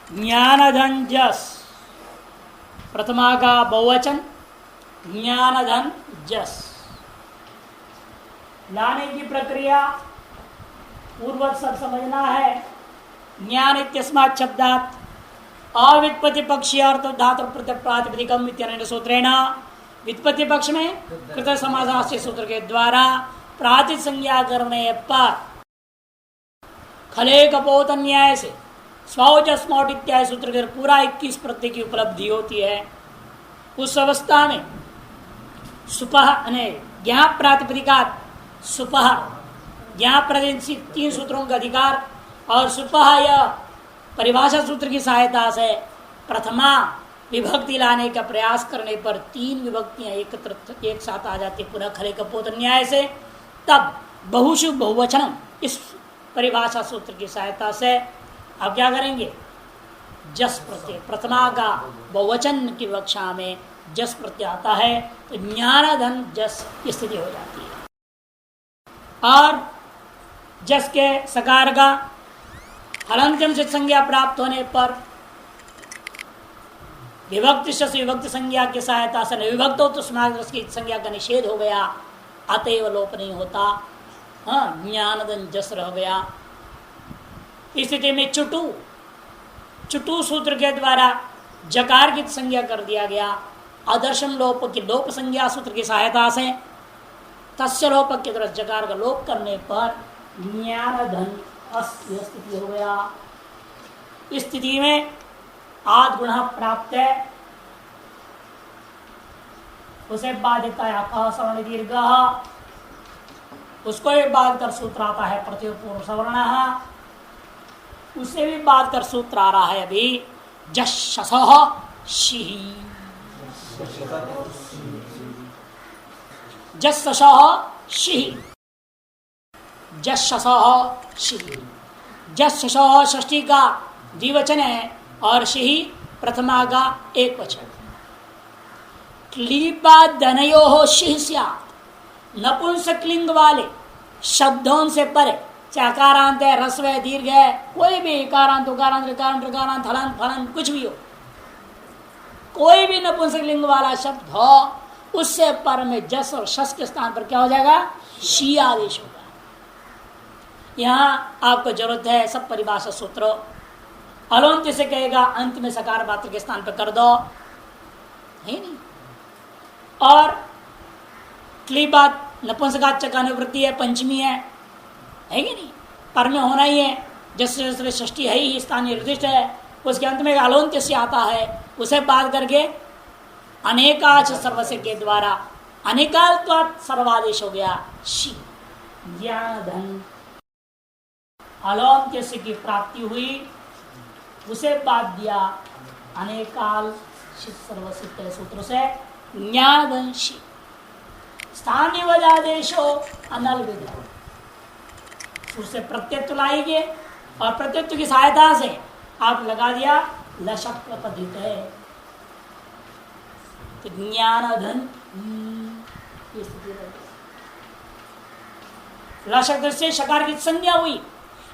ज्ञानधन जस, प्रथमा का बहुवचन ज्ञानधन जस। लाने की प्रक्रिया पूर्वत सब समझना है। ज्ञान इत्यस्मात् शब्दात् अव्युत्पत्ति पक्षीय अर्थ धातु प्रातिपदिकम इत्यनेन सूत्रेण व्युत्पत्ति पक्ष में कृत समासास्य सूत्र के द्वारा प्रातिथ संज्ञा करने पर खले कपोत न्याय से स्वज स्मौट इत्यादि सूत्र के पूरा 21 प्रत्यय की उपलब्धि होती है। उस अवस्था में सुपह ज्ञा प्रातिपदिका सुपह ज्ञा प्रतिनिधि 3 सूत्रों का अधिकार और सुपह यह परिभाषा सूत्र की सहायता से प्रथमा विभक्ति लाने का प्रयास करने पर 3 विभक्तियां एक साथ आ जाती पुनः खले कपोत न्याय से। तब बहुशु बहुवचनम इस परिभाषा सूत्र की सहायता से अब क्या करेंगे, जस प्रत्यय प्रथमा का बहुवचन की विवक्षा में जस प्रत्यय आता है तो ज्ञानधन जस स्थिति हो जाती है। और जस के सकार का हलंत्यम से संज्ञा प्राप्त होने पर विभक्ति विभक्ति संज्ञा की सहायता से विभक्त हो तो समास की संज्ञा का निषेध हो गया, अतएव लोप नहीं होता। हाँ, ज्ञानधन जस रह गया। इस स्थिति में चुटू सूत्र के द्वारा जकार की संज्ञा कर दिया गया। आदर्शम लोप की लोप संज्ञा सूत्र की सहायता से तस्य लोप के द्वारा जकार का लोप करने पर ज्ञानधन अस्य स्थिति हो गया। इस स्थिति में आद गुण प्राप्त है, उसे बाध्यता है अप सवर्ण दीर्घ, उसको भी बाध कर सूत्र आता है प्रत्यय पूर्व सवर्ण, उसे भी बाध कर सूत्र आ रहा है अभी जशसः शिहि जशसः शिहि जशसः शिहि। जशसः षष्ठी का द्विवचन है और शिहि प्रथमा का एक वचन। क्लीपादनयो शिहि स्यात्, नपुंसकलिंग वाले शब्दों से परे चाहे अकारांत है, ह्रस्व है, दीर्घ है, कोई भी एकारांत उकारांत ऋकारांत ऋकारांत हलंत फलंत कुछ भी हो, कोई भी नपुंसकलिंग वाला शब्द हो उससे पर में जस और शस के स्थान पर क्या हो जाएगा, शी आदेश होगा। यहाँ आपको जरूरत है सब परिभाषा सूत्र। अलोंत से कहेगा अंत में सकार पात्र के स्थान पर कर दो, है नहीं। और क्लीबात नपुंसकाच का निवृत्ति है, पंचमी है कि नहीं, पर में होना ही है। जैसे षष्ठी है ही स्थानीय निर्दिष्ट है, उसके अंत में अलोंत्य से आता है, उसे बात करके अनेकाच सर्वस्य के द्वारा अनेकात्वात् सर्वादेश हो गया। शी ज्ञानधन अलोंत्य से की प्राप्ति हुई, उसे बात दिया अनेकाल सर्वस्य सूत्र से ज्ञानधन शी। स्थानीय वजादेशो अनल विधि, उससे प्रत्यत्व लाएंगे और प्रत्यत्व की सहायता से आप लगा दिया लशक पदित है तो ज्ञानधन लशक से शकार की संज्ञा हुई।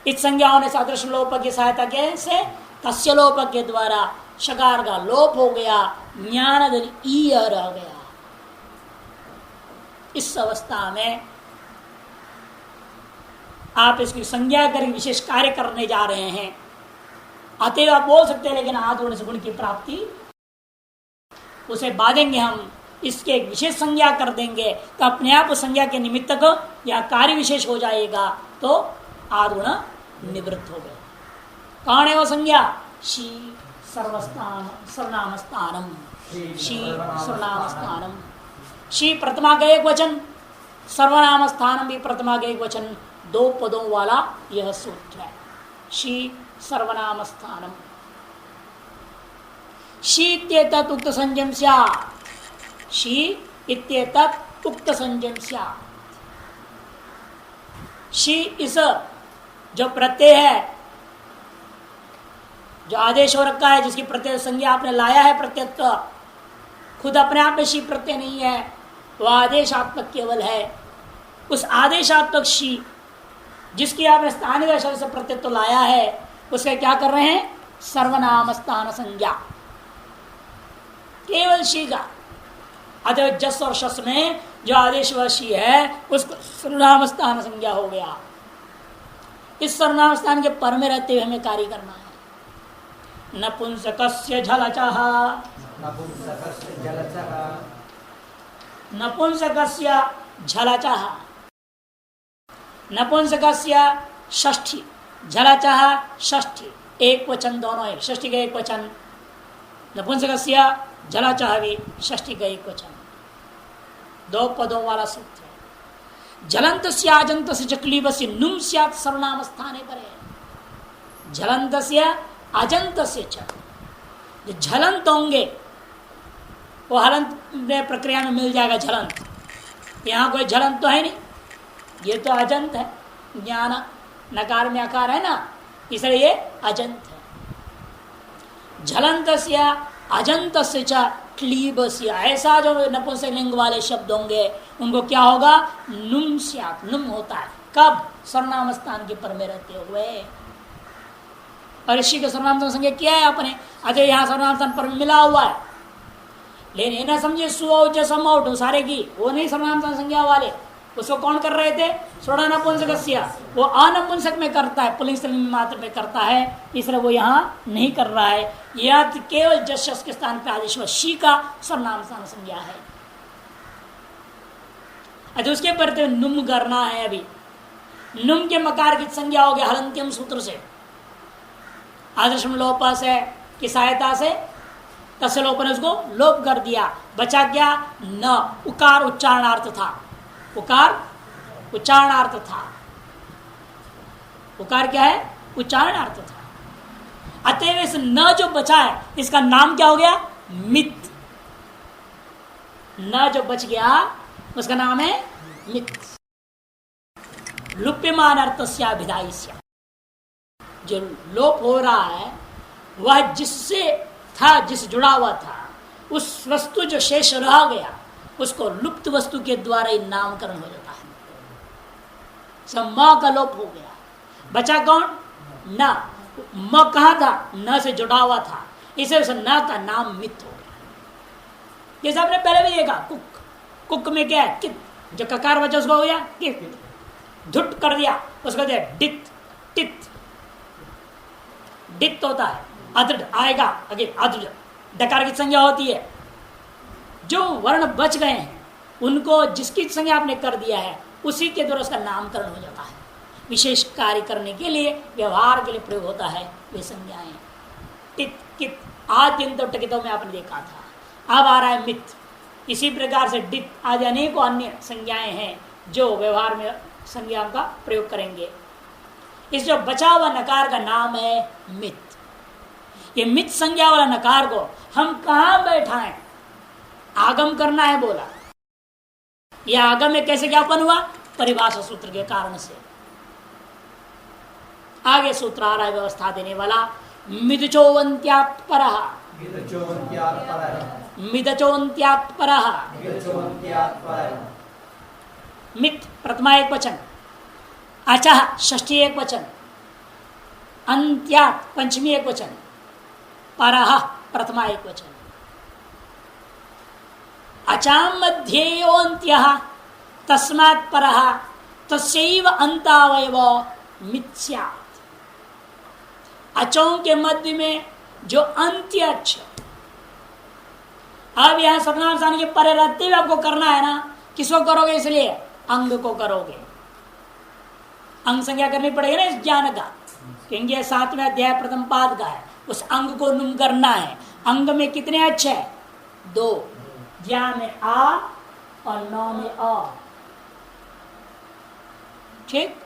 इस संज्ञा होने से अदृश्य लोप की सहायता के से तस्य लोप के द्वारा शकार का लोप हो गया, ज्ञानधन ई रह गया। इस अवस्था में आप इसकी संज्ञा कर विशेष कार्य करने जा रहे हैं, अतएव आप बोल सकते हैं, लेकिन आदि से गुण की प्राप्ति उसे बांधेंगे हम, इसके एक विशेष संज्ञा कर देंगे तो अपने आप संज्ञा के निमित्त को या कार्य विशेष हो जाएगा, तो आदुण निवृत्त हो गए। कौन है वो संज्ञा, शी सर्वस्थान सर्वनाम स्थानम, शी सर्वनाम स्थानम। शी प्रथमा का एक वचन, सर्वनाम स्थानम भी प्रथमा का एक वचन, 2 पदों वाला यह सूत्र है। शी सर्वनाम स्थानम। शी इत्येतत् उक्त संजम स्यात्, शी इत्येतत् उक्त संजम स्यात्। शी इस जो प्रत्यय है, जो आदेश हो रखा है, जिसकी प्रत्यय संज्ञा आपने लाया है, प्रत्यत्व खुद अपने आप में शी प्रत्यय नहीं है, वह आदेशात्मक केवल है। उस आदेशात्मक शी जिसकी आपने स्थानीय शब्द से प्रत्यय तो लाया है, उसका क्या कर रहे हैं, सर्वनाम स्थान संज्ञा, केवल शी का। अतः जस और शस में जो आदेश व शी है उसको सर्वनाम स्थान संज्ञा हो गया। इस सर्वनाम स्थान के पर में रहते हुए हमें कार्य करना है। नपुंसकस्य झलचः, नपुंसकस्य झलचः, नपुंसकस्य षष्ठी, झलचः षष्ठी, एक वचन दोनों है, षष्ठी का एक वचन, नपुंसकस्य झलचः भी षष्ठी का एक वचन, दो पदों वाला सूत्र है। झलंत आजंत से क्लीब से नुम स्यात् सर्वनाम स्थाने पर है। झलंत अजंत से जो झलंत होंगे वो हलंत प्रक्रिया में मिल जाएगा झलंत। यहाँ कोई झलंत तो है नहीं, ये तो अजंत है। ज्ञान नकार में आकार है ना, इसलिए ये अजंत है। झलंत अजंत से क्लीबस्य, ऐसा जो नपुंसकलिंग वाले शब्द होंगे उनको क्या होगा? नुम स्यात्, नुम होता है कब? सर्वनाम स्थान के पर में रहते हुए। और ऋषि के सर्वनाम संज्ञा किया है आपने, अजय यहाँ सर्वनाम स्थान पर मिला हुआ है, लेकिन ये ना समझे सुऔ समौट सारे की, वो नहीं सर्वनाम स्थान संज्ञा वाले। उसको कौन कर रहे थे? सोड़ा नपुंसकस्य, वो अनपुंसक में करता है, पुल्लिंग स्त्रीलिंग मात्र में करता है, इसलिए वो यहाँ नहीं कर रहा है। यह केवल जस शस के स्थान पर आदेश शी का सर्वनाम स्थान संज्ञा है। अच्छा, उसके पर नुम करना है। अभी नुम के मकार की संज्ञा हो गया हलंत्यम सूत्र से, आदर्श लोप से की सहायता से तस्य लोप ने उसको लोप कर दिया। बचा क्या? न, उकार उच्चारणार्थ था, उकार उच्चारणार्थ था। उकार क्या है? उच्चारणार्थ था। अतएव इस न जो बचा है इसका नाम क्या हो गया? मित। न जो बच गया उसका नाम है मित। लुप्यमान अर्थस्याभिधायिष्य, जो लोप हो रहा है वह जिससे था, जिस जुड़ा हुआ था, उस वस्तु जो शेष रह गया उसको लुप्त वस्तु के द्वारा ही नामकरण हो जाता है। सब म का लोप हो गया, बचा कौन? न। म कहा था? न से जुड़ा हुआ था, इसे न का नाम मित हो गया। जैसे आपने पहले भी देखा, कुक, कुक में क्या है? कित, जो ककार बचा उसको हो गया कित, धुट कर दिया उसको दिया डित, टित, डित होता है, अदृढ़ आएगा आगे, अदृढ़ डकार की संज्ञा होती है। जो वर्ण बच गए हैं उनको जिसकी संज्ञा आपने कर दिया है उसी के द्वारा उसका नामकरण हो जाता है। विशेष कार्य करने के लिए, व्यवहार के लिए प्रयोग होता है वे संज्ञाएं। टित, कित, आद्यंत टकितों में आपने देखा था। अब आ रहा है मित। इसी प्रकार से डित आदि अनेकों अन्य संज्ञाएं हैं जो व्यवहार में संज्ञाओं का प्रयोग करेंगे। इस जो बचा हुआ नकार का नाम है मित। ये मित संज्ञा वाला नकार को हम कहाँ बैठाएं? आगम करना है बोला। यह आगम में कैसे ज्ञापन हुआ? परिभाषा सूत्र के कारण से। आगे सूत्र आ रहा है व्यवस्था देने वाला। मिदचोवंत्यात् परः, मिदचोवंत्यात् परः, मित प्रथमा एक वचन, अचः षष्ठी एक वचन, अंत्यात् पंचमी एक वचन, परः प्रथमा एक वचन। अचाम मध्येयोन्त्यः तस्मात् परः तस्यैव अन्तावयव मित् स्यात्। अचों के मध्य में जो अंत्य अच, अब यहां सर्वनाम स्थान के परे रहते हुए आपको करना है ना। किसको करोगे? इसलिए अंग को करोगे। अंग संज्ञा करनी पड़ेगी ना इस ज्ञान का, क्योंकि 7वें अध्याय प्रथम पाद का है। उस अंग को नुम करना है। अंग में कितने अच्छे है? 2, ज्ञा में आ और नौ में अ। ठीक,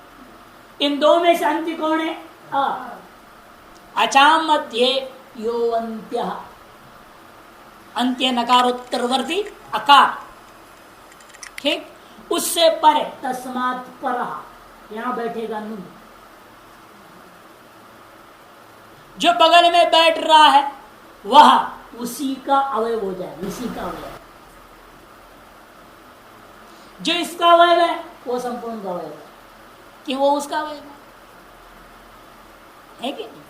इन दो में से अंत्य कौन है? अ। अचाम मध्य यो अंत्य, अंत्य नकारोत्तरवर्ती अकार। ठीक, उससे परे तस्मात् परः, यहां बैठेगा नुम। जो बगल में बैठ रहा है वह उसी का अवयव हो जाए, इसी का अवयव। जो इसका अवयव है वो संपूर्ण का अवयव है, कि वो उसका अवयव है कि नहीं?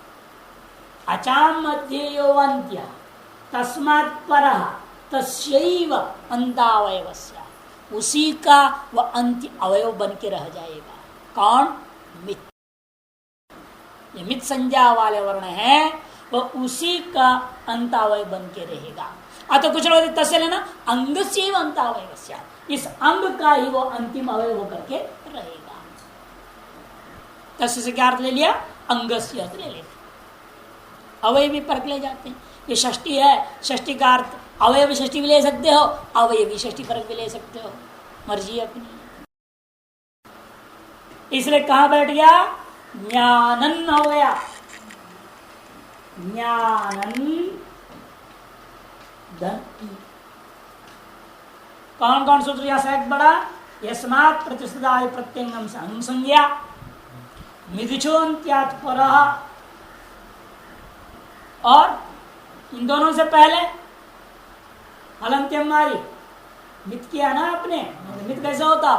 अचाम मध्येयो अंत्य तस्मात् परः तस्यैव अंतावयवस्य, उसी का वह अंत्य अवयव बन के रह जाएगा। कौन? मित। ये मित संज्ञा वाले वर्ण है, वह उसी का अंतावय बन के रहेगा। अतः कुछ लोग तस्य लेना अंग से अंतावय, इस अंग का ही वो अंतिम अवय होकर के रहेगा। तस्य से क्या अर्थ ले लिया? अंग से अर्थ ले लेते। अवय भी परख ले जाते हैं। ये षष्ठी है, षष्ठी का अर्थ अवयव षष्ठी भी ले सकते हो, अवयवी षष्ठी परख भी ले सकते हो, मर्जी अपनी। इसलिए कहां बैठ गया? ज्ञानन हो गया। ज्ञानन धन। कौन कौन सूत्र यहां से बड़ा? यस्मात् प्रतिष्ठाय प्रत्यंगम से अनुसंज्ञा मिदिचोन्त्यात् परः, और इन दोनों से पहले हलंत्यम मारी मित किया ना आपने। मित कैसे होता?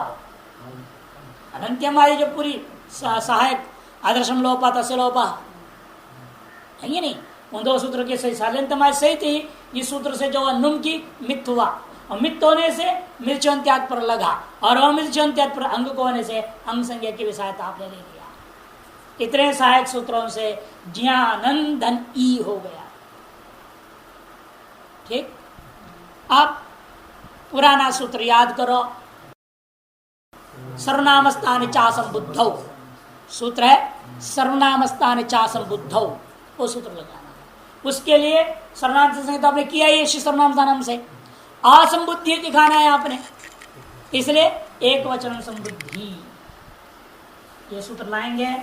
अनंत्यम मारी जो पूरी सहायक आदर्शम लोपा तस्य लोपा है नहीं, उन दो सूत्र के सही सालंत्यम सही थी। इस सूत्र से जो अनुम की मित हुआ, और मित होने से मिर्चोन्त्याग पर लगा, और अमिर्चोन्त्याग पर अंग को होने से अंग संज्ञा की भी सहायता आपने ले लिया। इतने सहायक सूत्रों से ज्ञानन धन ई हो गया। ठीक। अब पुराना सूत्र याद करो। सर्वनाम स्थान चा संबुद्धौ सूत्र है, सर्वनाम स्थान चा संबुद्धौ, वो सूत्र लगाना है। उसके लिए सर्वनाम संहिता आपने किया ही सर्वनाम स्थान से असंबुद्धि दिखाना है आपने, इसलिए एक वचन संबुद्धि ये सूत्र लाएंगे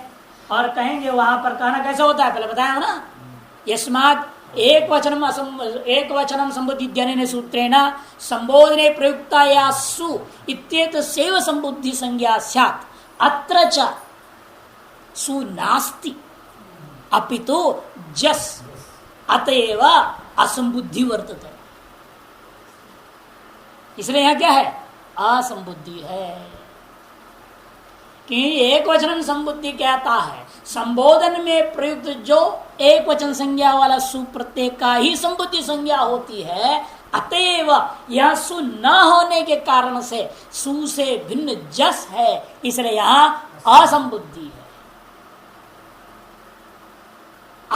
और कहेंगे वहां पर कहना कैसे होता है पहले बताया ना। यस्मात् एक वचनम संबुद्धि इत्यनेन सूत्रेण संबोधने प्रयुक्ता या सु इत्येतस्यैव संबुद्धि संज्ञा स्यात्, अत्र च सु नास्ति अपितु जस अतएव असंबुद्धि वर्तते। इसलिए यहां क्या है? असंबुद्धि है कि एक वचन संबुद्धि कहता है संबोधन में प्रयुक्त जो एक वचन संज्ञा वाला सु प्रत्यय का ही संबुद्धि संज्ञा होती है। अतएव यह सु न होने के कारण से सु से भिन्न जस है, इसलिए यहां असंबुद्धि है।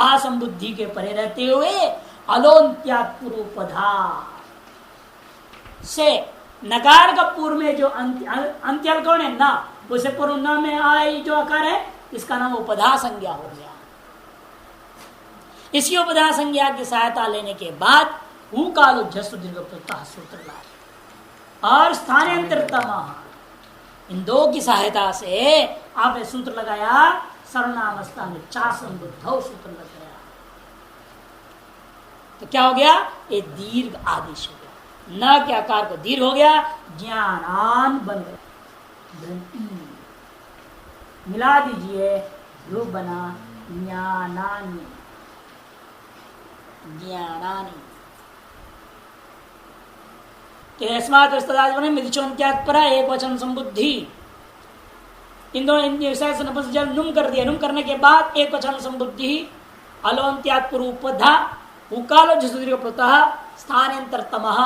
असंबुद्धि के परे रहते हुए अलोन्त्यात् पूर्वपधा से नकार का पूर्व में जो अंत्यल कौन है? ना, उसे पूर्व न में आई जो आकार है इसका नाम उपधा संज्ञा हो गया। इसी उपधा संज्ञा की सहायता लेने के बाद हु कालो जसु दीर्घ प्रत्यय सूत्र लाए और स्थानांतरतम, इन दो की सहायता से आपने सूत्र लगाया। सर्वनाम स्थान चा संबुद्धौ सूत्र लगाया तो क्या हो गया? ये दीर्घ आदेश हो गया। न के आकार को दीर्घ हो गया, ज्ञानान बन गया। मिला दीजिए, रूप बना ज्ञानानि, ज्ञानानि। पर एक वचन संबुद्धि, इन दोनों जब नुम कर दिया, नुम करने के बाद एक वचन संबुद्धि अलोन्त्यात् पूर्वपधा उकालो जसुदीर्घ स्थानांतरतमः,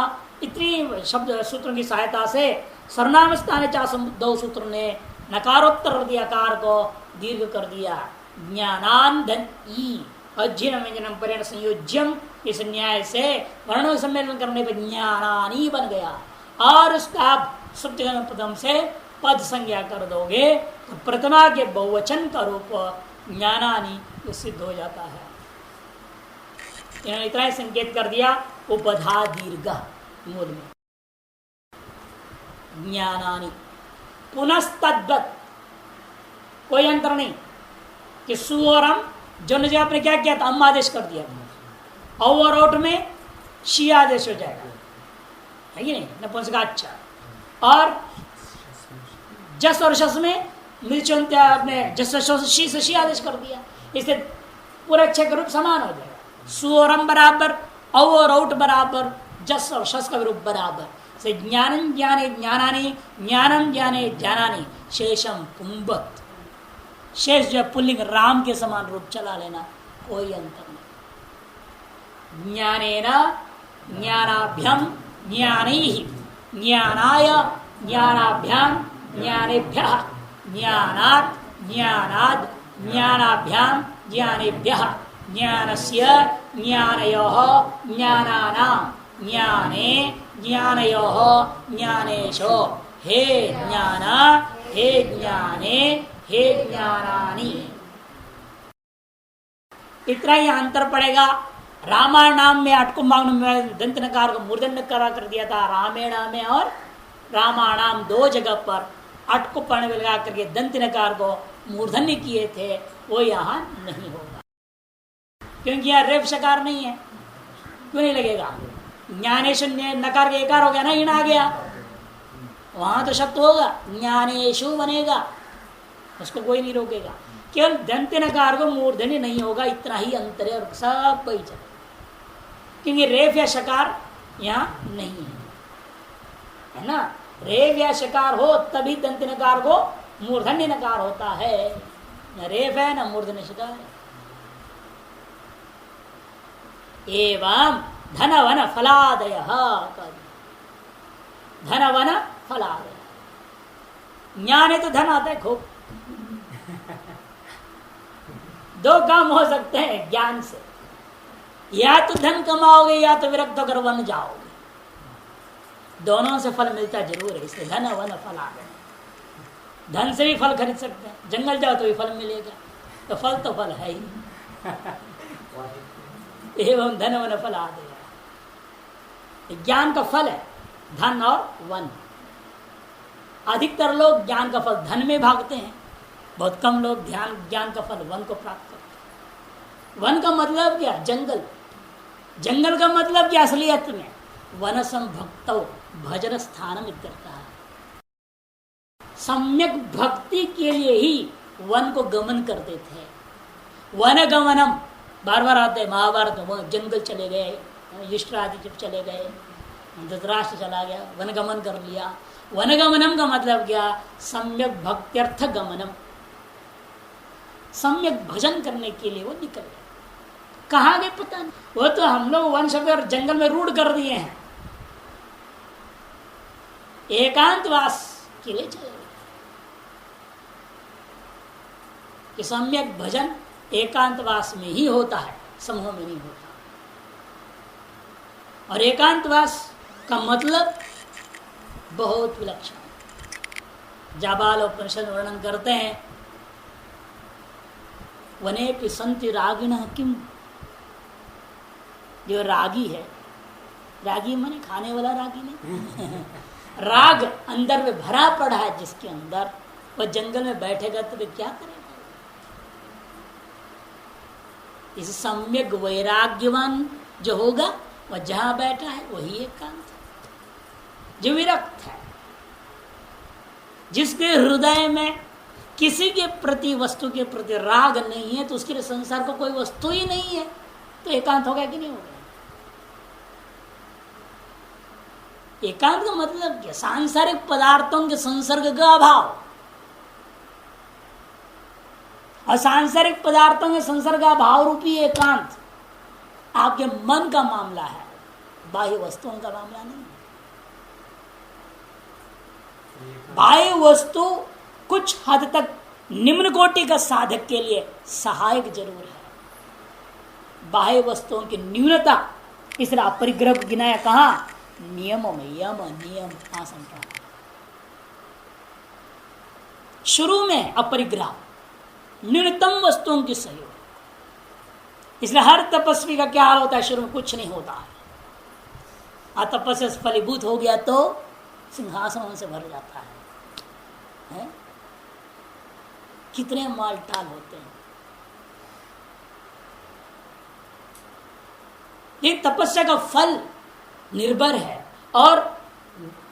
इतनी शब्द सूत्रों की सहायता से सर्वनाम स्थान चा संबुद्धौ सूत्र ने नकारोत्तर आकार को दीर्घ कर दिया। ज्ञानान धन ई अज्ञान व्यंजनम परेण संयोज्यम, इस न्याय से वर्णों सम्मेलन करने पर ज्ञानानी बन गया। और उसका आप सुप्तिगम पदम से पद संज्ञा कर दोगे तो प्रथमा के बहुवचन का रूप ज्ञानानी सिद्ध हो जाता है। इन्होंने इतना ही संकेत कर दिया, उपधा दीर्घ मूल में ज्ञानानी। पुनस्तद्वत, कोई अंतर नहीं कि सु और हम जो जगह आपने क्या किया था, अम आदेश कर दिया था, औ और औट में शी आदेश हो जाएगा, है कि नहीं, नपुंसकाच्छ। और जस और शस में मिर्चोन्त्य आपने जस शी से शी आदेश कर दिया, इससे पूरा अक्षय का रूप समान हो जाएगा। सु और हम बराबर, औ और औट बराबर, जस और शस का रूप बराबर से ज्ञानम ज्ञाने ज्ञानानि, ज्ञानम ज्ञाने ज्ञानानि, शेषम पुंबत। शेष जो पुल्लिंग राम के समान रूप चला लेना, कोई अंतर नहीं। ज्ञानेन ज्ञानाभ्यम ज्ञानैः ज्ञानाय ज्ञानाभ्याम ज्ञानेभ्यः ज्ञानात् ज्ञानाद् ज्ञानाभ्याम ज्ञानेभ्यः ज्ञानस्य ज्ञानयोः ज्ञानानां ज्ञाने ज्ञानयोः ज्ञानेषु हे ज्ञान हे ज्ञाने हे ज्ञानानि। इतना ही अंतर पड़ेगा। रामायण नाम में अटकुमांग में दंत नकार को मूर्धन नकार कर दिया था रामेण में, और रामाणाम दो जगह पर अटकुपण लगा करके दंत नकार को मूर्धन्य किए थे, वो यहाँ नहीं होगा क्योंकि यहाँ रेफ शकार नहीं है। क्यों नहीं लगेगा? ज्ञानेशु नकार के एकार हो गया ना, इन आ गया, वहां तो शब्द होगा, ज्ञानेशु बनेगा, उसको कोई नहीं रोकेगा। केवल दंत नकार को मूर्धन्य नहीं होगा, इतना ही अंतर है, और सब वही चले, क्योंकि रेफ या शकार यहाँ नहीं है ना। रेफ या शकार हो तभी दंत नकार को मूर्धन्य नकार होता है, न रेफ है न मूर्धन्य शकार है। एवं धनवन फलादय, धनवन फलादय, ज्ञान है तो धन आता है खूब। दो काम हो सकते हैं ज्ञान से, या तो धन कमाओगे या तो विरक्त होकर वन जाओगे, दोनों से फल मिलता जरूर है। इसलिए धन वन फल आ गए, धन से भी फल खरीद सकते हैं, जंगल जाओ तो भी फल मिलेगा, तो फल है ही। एवं धन वन फल आ गया, ज्ञान का फल है धन और वन। अधिकतर लोग ज्ञान का फल धन में भागते हैं, बहुत कम लोग ज्ञान का फल वन को प्राप्त करते हैं। वन का मतलब क्या? जंगल। जंगल का मतलब क्या असलियत में? वन संभक्तो भजन स्थानम इत्यर्थः। सम्यक भक्ति के लिए ही वन को गमन करते थे। वन गमनम बार बार आते हैं महाभारत में, वो जंगल चले गए, युष्टराज जब चले गए, धृतराष्ट्र चला गया, वन गमन कर लिया। वन गमनम का मतलब क्या? सम्यक भक्त्यर्थ गमनम, सम्यक भजन करने के लिए वो निकल गए। कहाँ गए पता नहीं, वो तो हम लोग वन शब्द और जंगल में रूढ़ कर दिए हैं, एकांतवास के लिए चले गए कि सम्यक भजन एकांतवास में ही होता है, समूह में नहीं होता। और एकांतवास का मतलब बहुत विलक्षण। जाबाल उपनिषद वर्णन करते हैं, वने की संति रागिण किम, जो रागी है, रागी माने खाने वाला रागी नहीं राग अंदर में भरा पड़ा है जिसके अंदर, वह जंगल में बैठेगा तो वे क्या करेगा? इस सम्यक वैराग्यवान जो होगा वह जहां बैठा है वही एकांत है। जो विरक्त है, जिसके हृदय में किसी के प्रति, वस्तु के प्रति राग नहीं है, तो उसके लिए संसार को कोई वस्तु ही नहीं है, तो एकांत होगा कि नहीं होगा? एकांत का मतलब क्या? सांसारिक पदार्थों के संसर्ग का अभाव। और सांसारिक पदार्थों के संसर्ग का भाव रूपी एकांत आपके मन का मामला है, बाह्य वस्तुओं का मामला नहीं। बाह्य वस्तु कुछ हद तक निम्न कोटि का साधक के लिए सहायक जरूर है। बाह्य वस्तुओं की न्यूनता, इसलिए अपरिग्रह को गिनाया कहा? नियमों में, यम नियम आसन। शुरू में अपरिग्रह, न्यूनतम वस्तुओं की सहयोग। इसलिए हर तपस्वी का क्या हाल होता है? शुरू में कुछ नहीं होता है, तपस्या से फलीभूत हो गया तो सिंहासन से भर जाता है? कितने माल टाल होते हैं। ये तपस्या का फल निर्भर है, और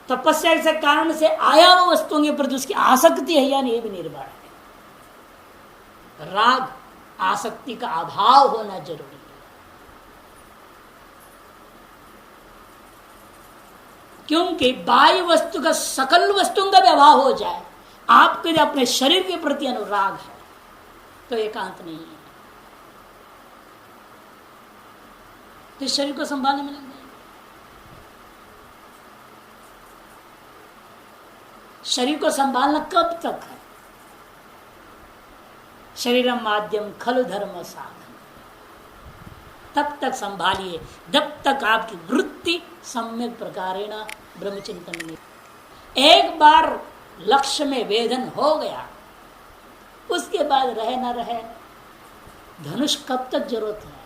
तपस्या के कारण से आया हुआ वस्तुओं के प्रति उसकी आसक्ति है या नहीं, ये भी निर्भर है। राग आसक्ति का अभाव होना जरूरी है, क्योंकि बाह्य वस्तु का सकल वस्तुओं का भी अभाव हो जाए, आपके जो अपने शरीर के प्रति अनुराग है तो एकांत नहीं है। तो इस शरीर को संभालने में लग जाएंगे। शरीर को संभालना कब तक है? शरीरम माध्यम खलु धर्म साधन, तब तक संभालिए जब तक आपकी वृत्ति सम्यक प्रकारेण ब्रह्मचिंतन में। एक बार लक्ष्य में वेदन हो गया, उसके बाद रहे ना रहे, धनुष कब तक जरूरत है?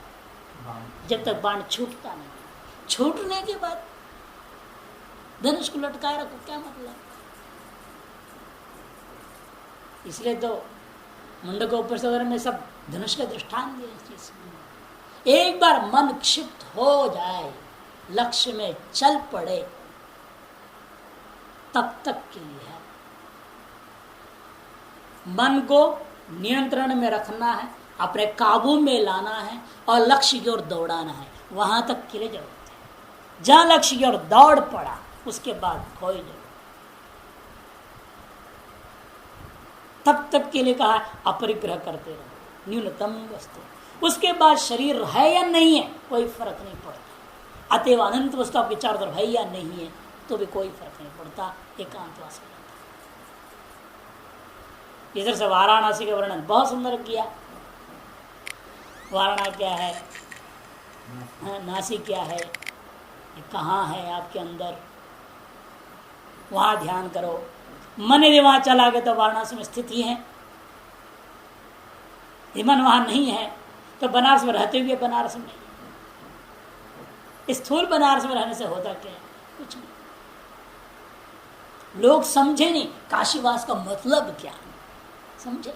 जब तक बाण छूटता नहीं। छूटने के बाद धनुष को लटकाए रखो, क्या मतलब? इसलिए तो मुंडकोपनिषद में सब धनुष का दृष्टांत दिया इस चीज में। एक बार मन क्षिप्त हो जाए, लक्ष्य में चल पड़े, तब तक के लिए है। मन को नियंत्रण में रखना है, अपने काबू में लाना है और लक्ष्य की ओर दौड़ाना है। वहां तक के लिए जरूरत है। जहां लक्ष्य की ओर दौड़ पड़ा, उसके बाद कोई जरूरत, तब तक के लिए कहा अपरिग्रह करते रहो, न्यूनतम वस्तु। उसके बाद शरीर है या नहीं है कोई फर्क नहीं पड़ता। अतएव अनंत वस्तु आप विचार कर है या नहीं है तो भी कोई फर्क नहीं पड़ता। एकांतवास हो जाता। इधर से वाराणसी का वर्णन बहुत सुंदर किया। वारणा क्या है, नासिक क्या है, कहाँ है आपके अंदर, वहां ध्यान करो। मन यदि वहां चला गया तो वाराणसी में स्थित ही है। यदि मन वहां नहीं है तो बनारस में रहते हुए बनारस में नहीं। स्थूल बनारस में रहने से होता क्या है? कुछ नहीं। लोग समझे नहीं काशीवास का मतलब क्या है, समझे।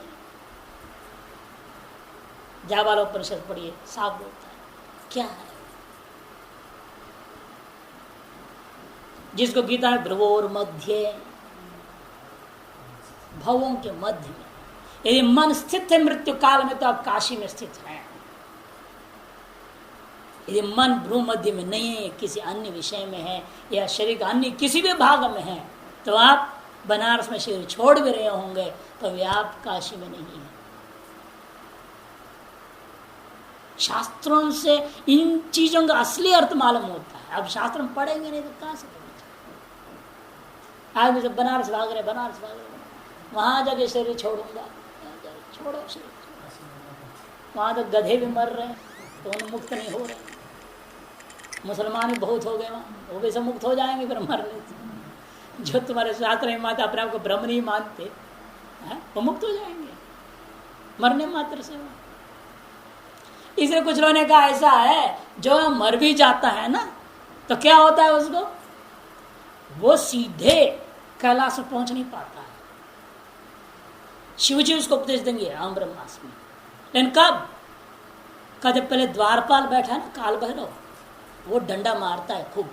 जाबालोपनिषद पढ़िए, साफ बोलता है क्या है। जिसको गीता में भ्रुवोर मध्य, भवों के मध्य में यदि मन स्थित है मृत्यु काल में तो आप काशी में स्थित हैं। यदि मन भ्रू मध्य में नहीं है, किसी अन्य विषय में है या शरीर का अन्य किसी भी भाग में है, तो आप बनारस में शरीर छोड़ भी रहे होंगे तो वे आप काशी में नहीं है। शास्त्रों से इन चीजों का असली अर्थ मालूम होता है। अब शास्त्र में पढ़ेंगे नहीं तो कहां से पढ़ेंगे? आज मुझे बनारस भाग रहे, बनारस भाग रहे, वहां जाके शरीर छोड़ूंगा, छोड़ो शरीर। वहां तो गधे भी मर रहे हैं तो उन्हें मुक्त नहीं हो रहे। मुसलमान भी बहुत हो गए वहां, वो भी सब मुक्त हो जाएंगे फिर मरने से। जो तुम्हारे शास्त्र में माता अपने आपको ब्रह्म नहीं मानते है, वो मुक्त हो जाएंगे मरने मात्र से। इसलिए कुछ लोगों ने कहा ऐसा है जो मर भी जाता है ना तो क्या होता है उसको, वो सीधे कैलाश पहुंच नहीं पाता है। शिव जी उसको उपदेश देंगे राम ब्रह्मास्मि। लेकिन कब जब पहले द्वारपाल बैठा है ना काल भैरव, वो डंडा मारता है खूब,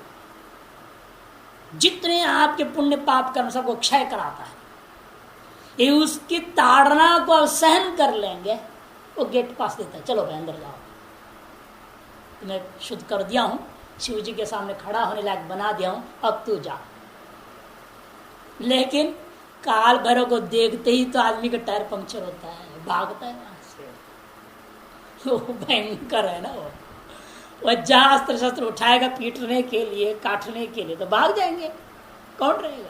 जितने आपके पुण्य पाप कर्म सबको क्षय कराता है। ये उसकी ताड़ना को आप सहन कर लेंगे, वो गेट पास देता है, चलो भाई अंदर जाओ, मैं शुद्ध कर दिया हूं, शिव जी के सामने खड़ा होने लायक बना दिया हूं, अब तू जा। लेकिन काल भैरव को देखते ही तो आदमी का टायर पंक्चर होता है, भागता है वहां से। वो भयंकर है ना, वो अस्त्र शस्त्र उठाएगा पीटने के लिए, काटने के लिए, तो भाग जाएंगे, कौन रहेगा?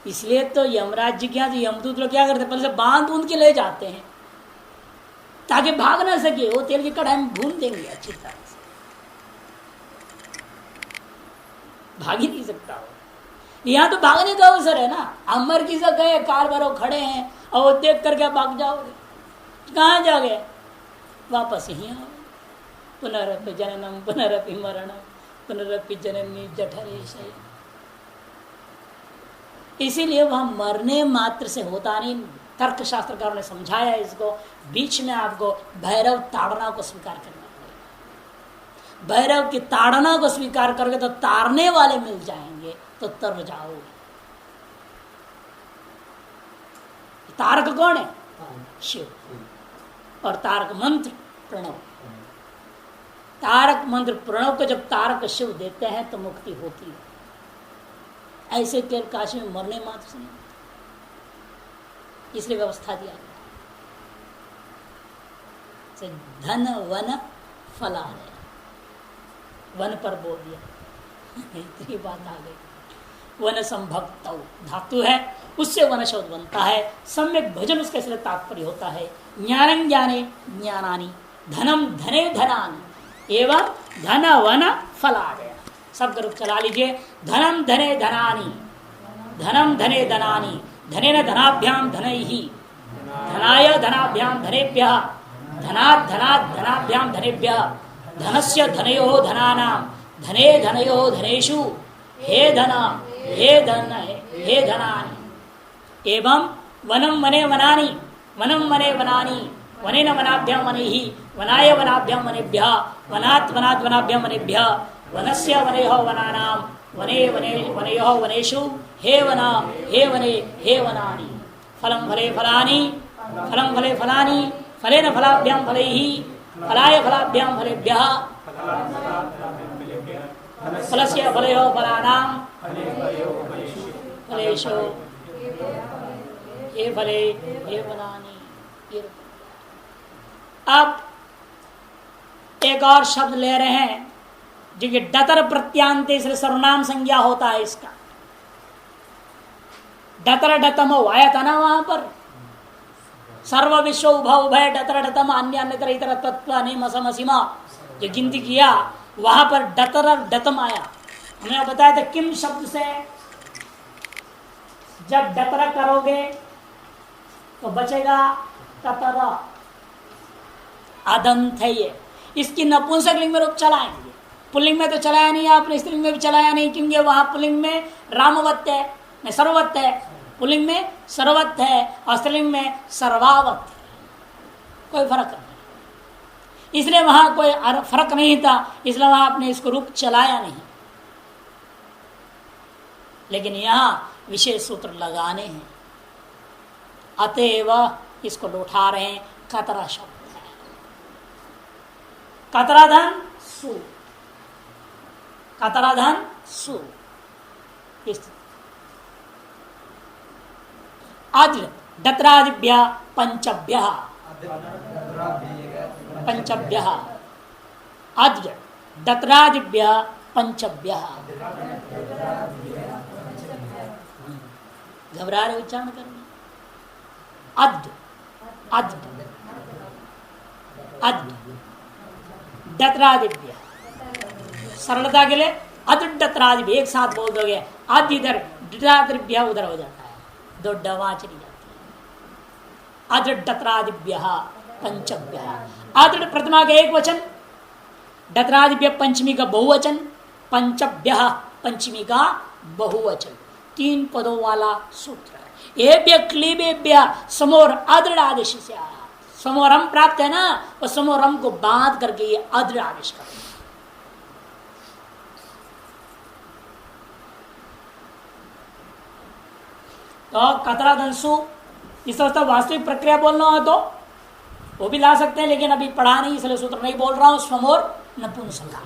इसलिए तो यमराज जी के यहाँ यमदूत लोग क्या करते हैं, पहले से बांध बूंद के ले जाते हैं ताकि भाग ना सके। वो तेल की कढ़ाई में भून देंगे अच्छी तरह से, भाग ही नहीं सकता वो। यहाँ तो भागने का अवसर है ना। अमर की से गए, काल भैरव खड़े हैं और वो देख करके भाग जाओगे, कहाँ जाओगे? वापस यहीं आओ। पुनरपि जननम पुनरपि मरणम पुनरपि जननी जठरे शय्या। इसीलिए वह मरने मात्र से होता नहीं। तर्क शास्त्रकारों ने समझाया इसको, बीच में आपको भैरव ताड़ना को स्वीकार करना पड़ेगा। भैरव की ताड़ना को स्वीकार करके तो तारने वाले मिल जाएंगे, तो तर जाओगे। तारक कौन है? शिव। और तारक मंत्र प्रणव। तारक मंत्र प्रणव को जब तारक शिव देते हैं तो मुक्ति होती है। ऐसे केवल काशी में मरने मात्र से नहीं, इसलिए व्यवस्था दिया गया। धन वन फलादय, वन पर बोल दिया। इतनी बात आ गई। वन संभक्त धातु है, उससे वन शब्द बनता है। सम्यक भजन उसके से तात्पर्य होता है। ज्ञानं ज्ञाने ज्ञानानि, धनम धने धनानि एवं धन वन फलादय। सब ग्रुप चला लीजिए। धनम धने धनानि, धनम धने धनानि, धनेन धनाभ्याम धनैहि, धनाय धनाभ्याम धनेभ्यः, धनात् धनात् धनाभ्याम धनेभ्यः, धनस्य धनयोः धनानां, धने धनयोः धनेषु, हे धन हे धन हे धनानि एवं वनम वने वनानि, वनम वने वनानि, वनेन वनाभ्याम वनैहि, वनाय वनाभ्याम वनेभ्यः, वनात् वनात् वनाभ्याम वनेभ्यः, वनस्य वनयोः वनानां, वने वने वनयोः वनेषु, हे वना हे वने हे वनानि। फलं फले फलानि, फलं फले फलानि, फलेन फलाभ्याम फलैहि, फलाय फलाभ्याम फलेभ्यः, फलस्य फलयोः फलानां, फलेषु हे फले हे वनानि। अब एक और शब्द ले रहे हैं जो कि डतर प्रत्यांत, इसलिए सर्वनाम संज्ञा होता है इसका। डतर डतम आया था ना वहां पर, सर्व विश्व उभय उभय डतर डतम अन्य अन्य इतर तत्व निम समसीमा जो गिनती किया, वहां पर डतर और डतम आया। हमने बताया था किम शब्द से जब डतर करोगे तो बचेगा कतर, अदंत है ये। इसकी नपुंसक लिंग में रूप चलाएंगे, पुल्लिंग में तो चलाया नहीं आपने, स्त्रीलिंग में भी चलाया नहीं, क्योंकि वहां पुल्लिंग में रामवत है, नहीं सर्ववत है, पुल्लिंग में सर्ववत है और स्त्रीलिंग में सर्वावत है। कोई फर्क नहीं, इसलिए वहां कोई फर्क नहीं था, इसलिए वहां आपने इसको रूप चलाया नहीं। लेकिन यहां विशेष सूत्र लगाने हैं, अतएव इसको लौटा रहे हैं। कतरा शब्द है, कतरा धन सु, कतरा धन सु। आद्र डत्रादिभ्य पंचभ्य, पंचभ्य आद्र डत्रादिभ्य पंचभ्य। घबरा रहे उच्चारण करने। अद्र अद्र अद्र डत्रादिभ्य, सरलता के लिए अद्रत्रादिभ्य एक साथ बोल दोगे। आदि इधर डत्रादिभ्य उधर हो जाता है, दो डवा चली जाती है। अद्रत्रादिभ्य पंचभ्य, अद्र प्रथमा का एक वचन, डत्रादिभ्य पंचमी का बहुवचन, पंचभ्य पंचमी का बहुवचन, तीन पदों वाला सूत्र है। एभ्य क्लीबेभ्य समोर अदृढ़ आदेश से आया। समोरम प्राप्त है ना, वो समोरम को बांध करके ये अदृढ़ आदेश कर। तो कतरा धनसु इस अवस्था वास्तविक प्रक्रिया बोलना हो तो वो भी ला सकते हैं, लेकिन अभी पढ़ा नहीं इसलिए सूत्र नहीं बोल रहा हूं। स्वमोर नपुंसका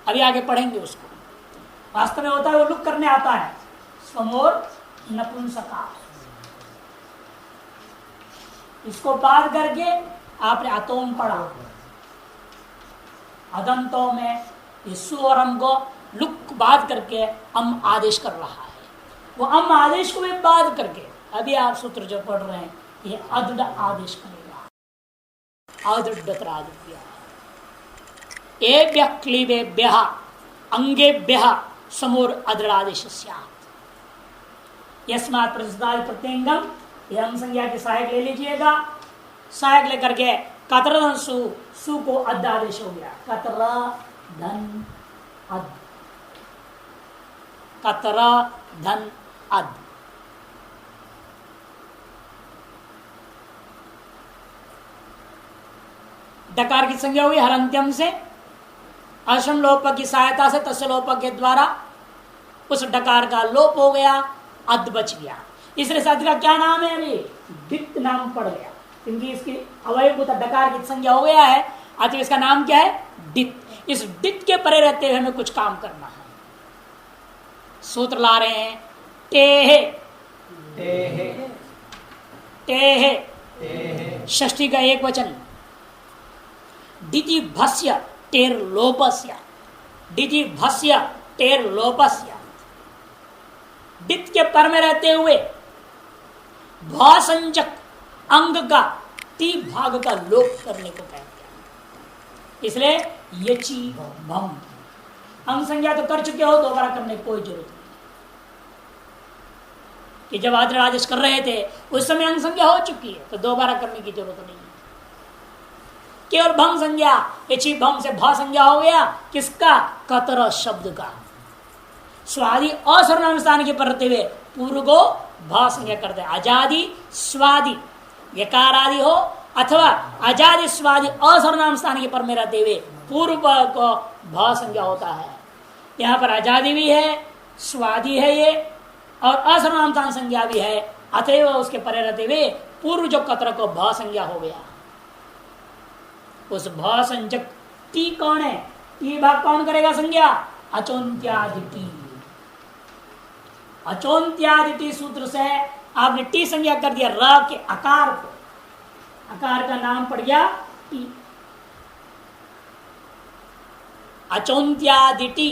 अभी आगे पढ़ेंगे उसको। वास्तव में होता है वो लुक करने आता है। स्वमोर नपुंसका, इसको बात करके आपने अतोम पढ़ा, अदंतों में इस सुवरम को लुक बात करके अम आदेश कर रहा है। वो अम आदेश को भी बात करके अभी आप सूत्र जो पढ़ रहे हैं ये अदृढ़ आदेश करेगा। अदृढ़ एभ्य क्लीबेभ्य अंगेभ्य समूर अदृढ़ आदेश यस्मात् प्रसिद्धादि प्रत्यंगम, यह हम संज्ञा के सहायक ले लीजिएगा। सहायक लेकर के कतर धन सु, सु को अद आदेश हो गया। कतर धन अद, कतर धन अद। डकार की संज्ञा हुई हरंत्यम से, अशम लोप की सहायता से तस्य लोप के द्वारा उस डकार का लोप हो गया, अद बच गया। इसलिए साथी का क्या नाम है? अभी दित नाम पड़ गया, क्योंकि इसकी अवयव डकार की संज्ञा हो गया है। आज इसका नाम क्या है? दित। इस दित के परे रहते हुए हमें कुछ काम करना है। सूत्र ला रहे हैं टेहे, टेहे षष्ठी का एक वचन, डिति भस्य टेर लोपस्य, डिति भस्य टेर लोपस्य। डित के पर में रहते हुए भासंजक अंग का टी भाग का लोप करने को कहते हैं। इसलिए यची भम, अंग संज्ञा तो कर चुके हो, दोबारा करने की कोई जरूरत नहीं कि जब आदर आदेश कर रहे थे उस समय अंग संज्ञा हो चुकी है तो दोबारा करने की जरूरत नहीं है। केवल भंग संज्ञा, यची भम से भा संज्ञा हो गया किसका? कतर शब्द का। स्वादि असर्वनाम स्थान के पर रहते हुए पूर्व को भा संज्ञा करते हैं। अजादि स्वादि यकारादि हो अथवा अजादि स्वादि असर्वनाम स्थान के पर में रहते हुए पूर्व को भा संज्ञा होता है। यहाँ पर अजादि भी है, स्वादि है ये, और असर्वनाम स्थान संज्ञा भी है, अतएव उसके परे रहते हुए पूर्व जो कतर को भा संज्ञा हो गया। उस भा संजक टी कौन है? टी भाग कौन करेगा संज्ञा? अचोन्त्यादि। अचोन्त्यादि सूत्र से आपने टी संज्ञा कर दिया र के आकार को, आकार का नाम पड़ गया टी। अचोन्त्यादि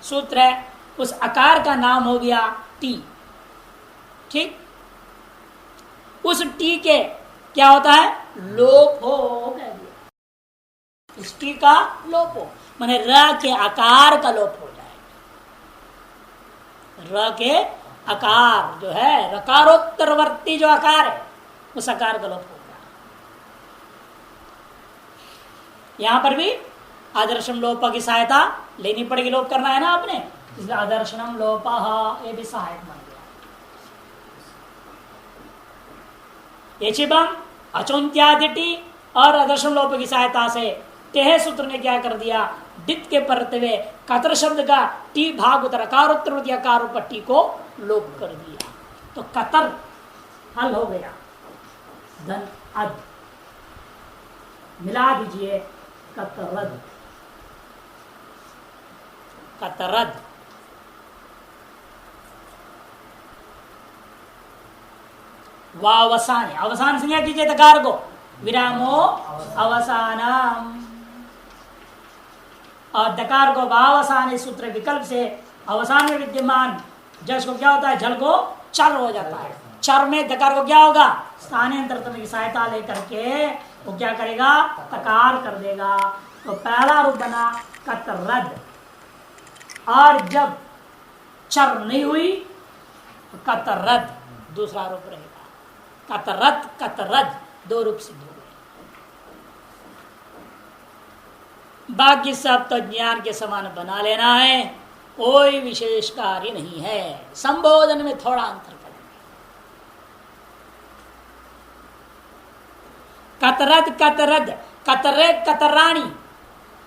सूत्र है, उस आकार का नाम हो गया टी। ठीक, उस टी के क्या होता है? लोप हो कह दिया। इस टी का लोप हो माने र के आकार का लोप हो जाएगा। र के आकार जो है रकारोत्तरवर्ती जो आकार है उस आकार का लोप होगा। यहां पर भी आदर्शम लोप की सहायता लेनी पड़ेगी, लोप करना है ना आपने, इसलिए आदर्शनम लोप ये भी सहायक बन गया। ये अचोन्त्यादि और आदर्शम लोप की सहायता से टेह सूत्र ने क्या कर दिया? डित के परते हुए कतर शब्द का टी भाग उत्तर अकारोत्तर अकार पर टी को लोप कर दिया, तो कतर हल हो गया। धन अद मिला दीजिए, कतरद, कतरद। वावसान, अवसान संज्ञा कीजिए तकार को, विरामो अवसानम, और दकार को वावसान सूत्र विकल्प से अवसान में विद्यमान जस को क्या होता है? जल को चर हो जाता है। चर में दकार को क्या होगा? स्थानांतर करने की सहायता लेकर के वो क्या करेगा? तकार कर देगा। तो पहला रूप बना कतरद, और जब चर नहीं हुई तो कतरद दूसरा रूप रहेगा। कतरद कतरद दो रूप सिद्ध हो गए। बाकी सब तो ज्ञान के समान बना लेना है, कोई विशेष कार्य नहीं है। संबोधन में थोड़ा अंतर करेंगे। कतरद कतरद, कतरे कतरानी,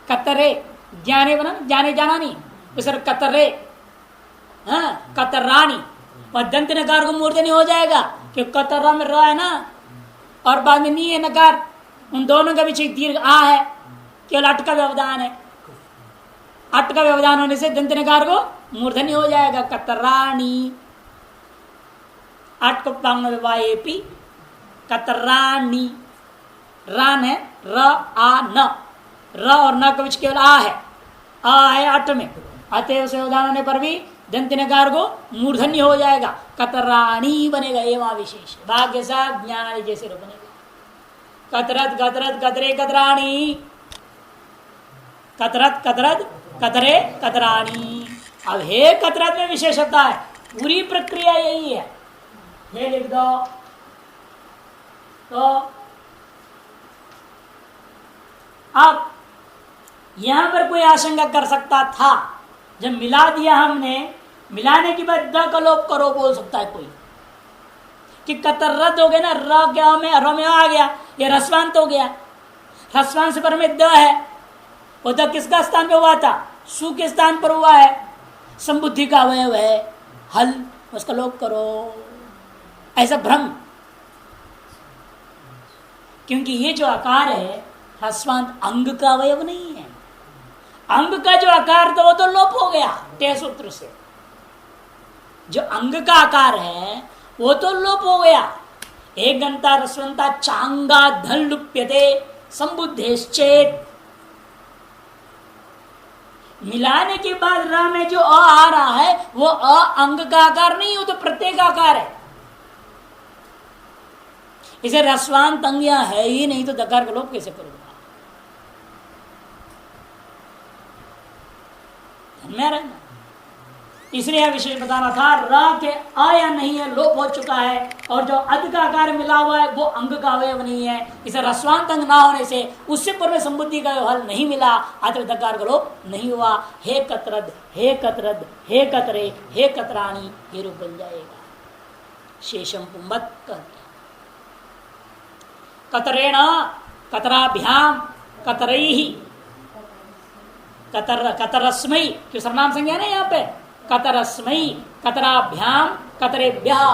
कतरे ज्ञाने बना, जाने जाना नहीं सर, कतरे कतरानी, और दंत नकार को मूर्धन्य हो जाएगा क्योंकि कतरा में र है ना, और बाद में नी है नकार, उन दोनों का पीछे दीर्घ आ है, केवल अट का व्यवधान है। अट का व्यवधान होने से दंत नकार को मूर्धन्य हो जाएगा। कतरानी, अट को पांगी, कतरानी, रान है र आ न, र और न के बीच केवल आ है अट में, अतः उसे व्यवधान होने पर भी दंत नकार को मूर्धन्य हो जाएगा, कतरानी बनेगा। एवं विशेष भाग्य साथ ज्ञान जैसे रूप बनेगा। कतरत कतरत कतरे कतरानी, कतरत कतरत कतरे कतरानी। अब हे कतरत में विशेषता है, पूरी प्रक्रिया यही है। ये लिख दो तो अब यहां पर कोई आशंका कर सकता था, जब मिला दिया हमने, मिलाने के बाद द का लोप करो बोल सकता है कोई कि कतरत हो गया ना, र क्या में र में आ गया, ये रसवांत हो गया। रसवांत से पर में द है, वो द किसका स्थान पे हुआ था? सु के स्थान पर हुआ है, संबुद्धि का अवयव है, हल उसका लोप करो, ऐसा भ्रम। क्योंकि ये जो आकार है ह्रस्वांत अंग का अवयव नहीं है। अंग का जो आकार था वो तो लोप हो गया टे सूत्र से। जो अंग का आकार है वो तो लोप हो गया। एक घंटा रसवंता चांगा धन लुप्यते संबुद्धेश्चेत मिलाने के बाद र में जो अ आ रहा है वो अ अंग का आकार नहीं, वो तो प्रत्येक आकार है। इसे रस्वांत अंग यहां है ही नहीं, तो दकार का लोप कैसे करूंगा? में रहना, इसलिए विशेष बताना था। र के आ या नहीं है, लोप हो चुका है, और जो अध का आकार मिला हुआ है वो अंग का अवयव नहीं है। इसे रस्वांत अंग ना होने से उससे पूर्व संबुद्धि का हल नहीं मिला, अतः दकार का लोप नहीं हुआ। हे कतरद, हे कतरद, हे कतरे, हे कतराणी, ये रूप बन जाएगा। शेषम पुम्बत कर कतरेण, कतराभ्याम, कतरैहि, कतरस्मै, क्यों सर्वनाम संज्ञा है यहाँ पे? कतरस्मै, कतराभ्याम, कतरेभ्यः,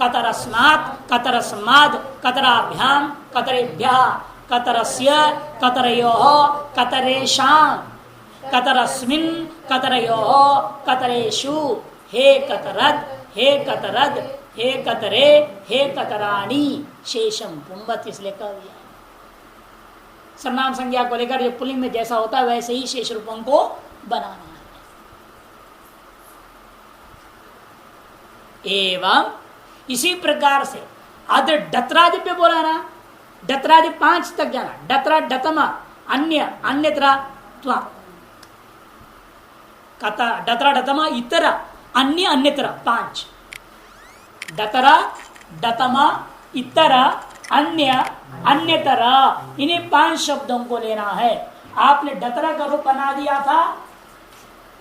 कतरस्मात्, कतरस्माद्, कतराभ्याम, कतरेभ्यः, कतरस्य, कतरयोः, कतरेषां, कतरस्मिन्, कतरयोः, कतरेषु, हे कतरद, हे कतरद, हे कतरे, हे कतराणी, शेषम पुंबत, इसलिए कह दिया। सर्वनाम संज्ञा को लेकर जो पुल्लिंग में जैसा होता है वैसे ही शेष रूपों को बनाना है। एवं इसी प्रकार से अद्र डत्रादि पे बोला ना, डत्रादि 5 तक जाना। डत्रा डतमा अन्य, अन्यत्र त्वा, डत्रा डतमा इतर, अन्य, अन्यत्र 5। डतरा डतमा इतर, अन्य, अन्यतर, इन्हीं 5 शब्दों को लेना है। आपने डतरा का रूप बना दिया था,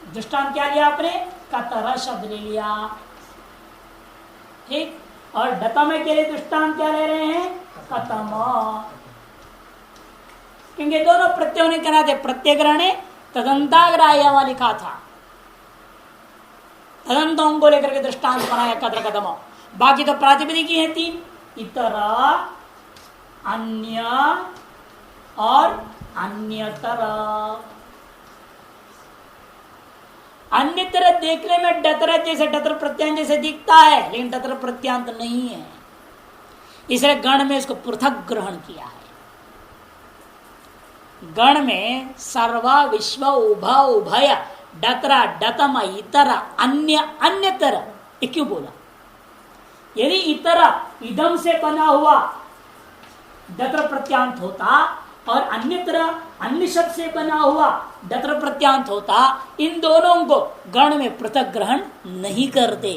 दृष्टांत क्या लिया आपने? कतरा शब्द ले लिया, ठीक। और डतम के लिए दृष्टांत क्या ले रहे हैं? कतम, क्योंकि दोनों प्रत्ययों ने कहना थे। प्रत्यय तदंताग्राह्य वहां लिखा था, तदंतों को लेकर के दृष्टांत बनाया कतर कदम। बाकी तो प्रातिपदिकी है 3, इतरा, अन्य और अन्यतर। अन्यतर देखने में डतर जैसे, डतर प्रत्यांत जैसे दिखता है, लेकिन डतर प्रत्यांत नहीं है, इसलिए गण में इसको पृथक ग्रहण किया है। गण में सर्व, विश्व, उभ, उभय, डतरा, डतम, इतर, अन्य, अन्यतर, ये क्यों बोला? यदि इतर इदम से बना हुआ डतर प्रत्यांत होता और अन्यतर अन्य शब्द से बना हुआ डतर प्रत्यांत होता, इन दोनों को गण में पृथक ग्रहण नहीं करते।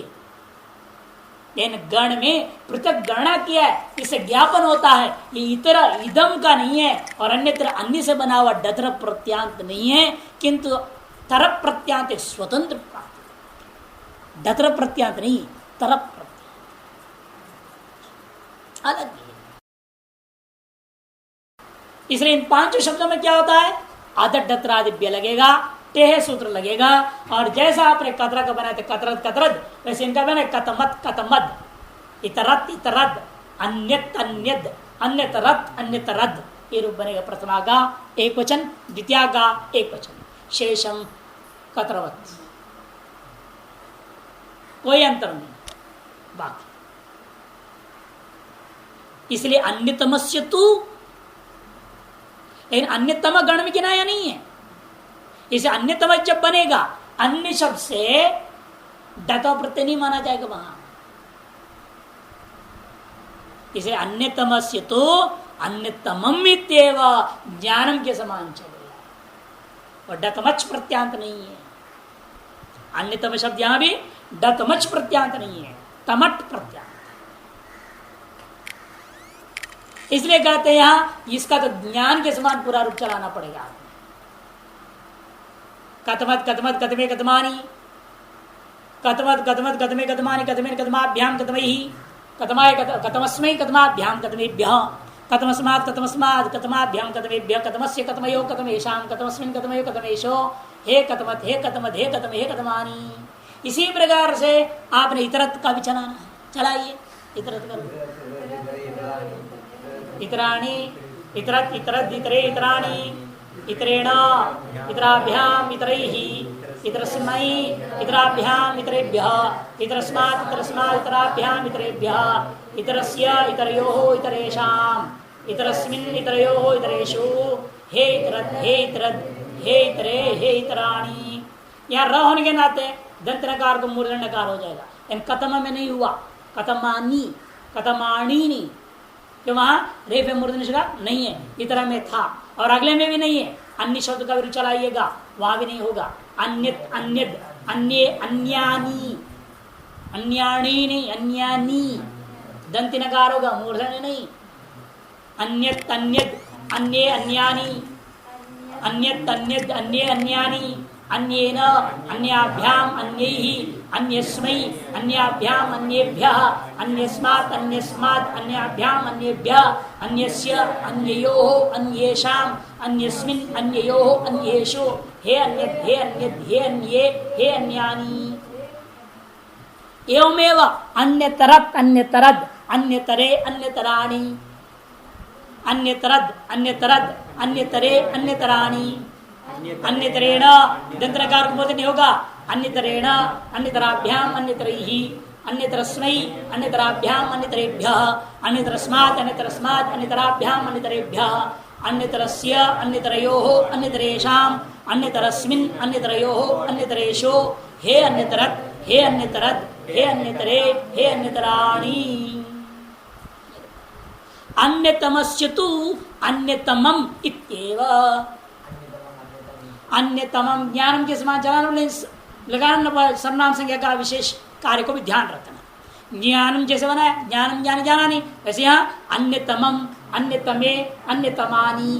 इन गण में पृथक गणना किया है, इससे ज्ञापन होता है ये इतर इदम का नहीं है और अन्यत्र अन्य से बना हुआ डतर प्रत्यांत नहीं है, किंतु तरप प्रत्यांत एक स्वतंत्र डतर प्रत्यांत नहीं, तरप प्रत्यांत अलग है। इसलिए इन 5 शब्दों में क्या होता है? आदर डत्रादिव्य लगेगा, टेह सूत्र लगेगा, और जैसा आपने कतरा का बनाया था कतरद कतरद, वैसे इनका बना कतमत कतमद, इतरत इतरद, अन्यत अन्यद, अन्यतरत अन्यतरद, ये रूप बनेगा। प्रथमा का एक वचन, द्वितीय का एक वचन, शेषम कतरवत, कोई अंतर नहीं बाकी। इसलिए अन्यतमस्य तू, लेकिन अन्यतम गण में किनाया नहीं है। इसे अन्यतम जब बनेगा, अन्य शब्द से डतो प्रत्यय नहीं माना जाएगा वहां। इसे अन्यतमस्य तो अन्यतमम इत्येव ज्ञानम के समान चलेगा, और डतमच प्रत्यांत नहीं है। अन्यतम शब्द यहां भी डतमच प्रत्यांत नहीं है, तमट प्रत्यांत। इसलिए कहते हैं यहां इसका तो ज्ञान के समान पूरा रूप चलाना पड़ेगा। कतमत कतमत कतमे कतमानी, कतमत कतमत कतमे कतमानी, कतमे कतमाभ्याम कतमैहि, कतमाय कतमस्मै कतमाभ्याम कतमेभ्यः, कतमस्मात् कतमस्माद् कतमाभ्याम कतमेभ्यः, कतमस्य कतमयो कतमेषां, कतमस्मिन् कतमयो कतमेषो, हे कतमत हे कतमत हे कतम हे कतमानी। इसी प्रकार से आपने इतरत का भी चलाना है, चलाइए इतरत करो। इतराणी, इतरत इतरत इतरे इतराणी, इतरेण इतराभ्याम इतरैहि, इतरस्मै इतराभ्याम इतरेभ्यः, इतरस्मात् इतरस्मात् इतराभ्याम इतरेभ्यः, इतरस्य इतरयोः इतरेषाम्, इतरस्मिन् इतरयोः इतरेषु, हे इतरत हे इतरत हे इतरे हे इतराणी, यहाँ र होने के नाते दंत नकार को मूर्धन नकार हो जाएगा, लेकिन कतम में नहीं हुआ, कतमानी कतमाणी नहीं, क्यों वहां रेफ मूर्धन शकार नहीं है, इतना में था और अगले में भी नहीं है। अन्य शब्द का भी चलाइएगा वहां भी नहीं होगा। अन्यत अन्यद अन्य अन्यानी अन्याणी नहीं, अन्यानी दंत नकार होगा, मूर्धन नहीं। अन्यत अन्यद अन्य अन्यानी अन्यत अन्यद अन्य अन्यानी अन्येन अन्याभ्याम अन्यैहि अन्यस्मै अन्याभ्याम अन्येभ्यः अन्यस्मात् अन्यस्मात् अन्याभ्याम अन्येभ्यः अन्यस्य अन्ययोः अन्येषाम् अन्यस्मिन् अन्ययोः अन्येषु हे अन्यत् हे अन्यत् हे अन्ये हे अन्यानि। एवमेव अन्यतरत् अन्यतरद् अन्यतरे अन्यतराणि अन्यतरद् अन्यतरद् अन्यतरे अन्यतराणि। अन्यतरेण दंत्रकार को नहीं होगा, अन्यतरेण अन्यतराभ्याम अन्यतरैहि अन्यतरस्मै अन्यतराभ्याम अन्यतरेभ्यः अन्यतरस्मात् अन्यतरस्मात् अन्यतराभ्याम अन्यतरेभ्यः अन्यतरस्य अन्यतरयोः अन्यतरेषाम् अन्यतरस्मिन् अन्यतरयोः अन्यतरेषु हे अन्यतरत् हे अन्यतरद् हे अन्यतरे हे अन्यतराणि। अन्यतमस्य तु अन्यतमम् इत्येव। अन्यतमम ज्ञानम के समान चलाना लगाना, सर्वनाम संज्ञा का विशेष कार्य को भी ध्यान रखना। ज्ञानम जैसे बना है, ज्ञानम ज्ञान जाना नहीं, वैसे यहाँ अन्यतमम अन्यतमे अन्यतमानी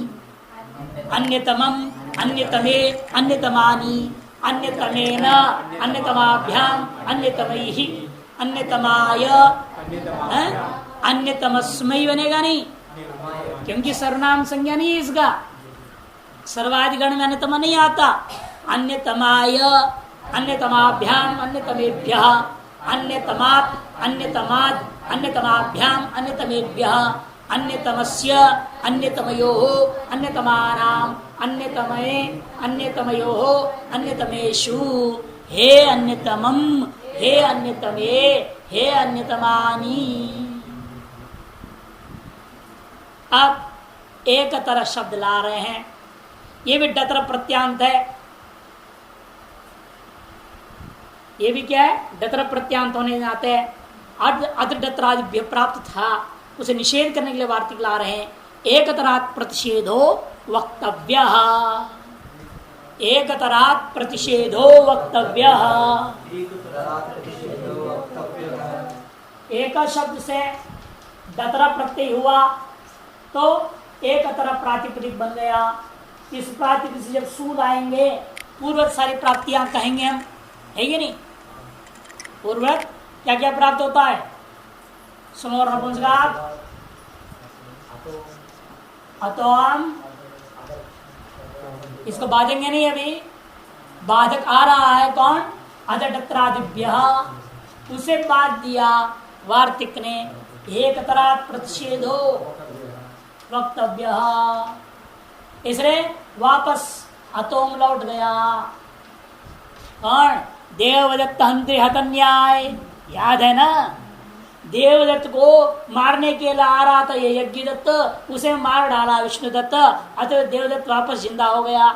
अन्यतमम अन्यतमे अन्यतमानी अन्यतमेन अन्यतमाभ्याम अन्यतमैहि अन्यतमाय अन्यतमस्मै बनेगा नहीं, क्योंकि सर्वनाम संज्ञा नहीं है इसका। सर्वाधिगण में अन्यतम नहीं आता। अन्यतमाय अन्यतमाभ्याम अन्यतमेभ्यः अन्यतमात् अन्यतमाद् अन्यतमाभ्याम अन्यतमेभ्यः अन्यतमस्य अन्यतमयोः अन्यतमानाम् अन्यतमे अन्यतमयोः अन्यतमेषु हे अन्यतमम् हे अन्यतमे हे अन्यतमानि। अब एक तरह शब्द ला रहे हैं, ये भी डतर प्रत्यांत है। ये भी क्या है, डतर प्रत्यांत होने जाते हैं। अध डतरादि प्राप्त था, उसे निषेध करने के लिए वार्तिक ला रहे हैं। एक तरात प्रतिषेधो वक्तव्य, एक तरात प्रतिषेधो वक्तव्य। एक शब्द से डतरा प्रत्यय हुआ तो एक तरह प्रातिपदिक बन गया। इस प्रातिपदिक से जब सूद आएंगे पूर्वत सारी प्राप्तियां कहेंगे हम, है कि नहीं। पूर्वत क्या क्या प्राप्त होता है, सुनो नपुंसकलिंग अतोम, इसको बाधेंगे नहीं अभी, बाधक आ रहा है कौन, अदत्रादिभ्य, उसे बाध दिया वार्तिक ने। एक तरह प्रतिषेधो वक्तव्य, इसलिए वापस अतोम लौट गया। कौन, देवदत्त हंत्रि हतन्याय, याद है ना। देवदत्त को मारने के लिए आ रहा था ये यज्ञदत्त, उसे मार डाला विष्णुदत्त, अतः देवदत्त वापस जिंदा हो गया,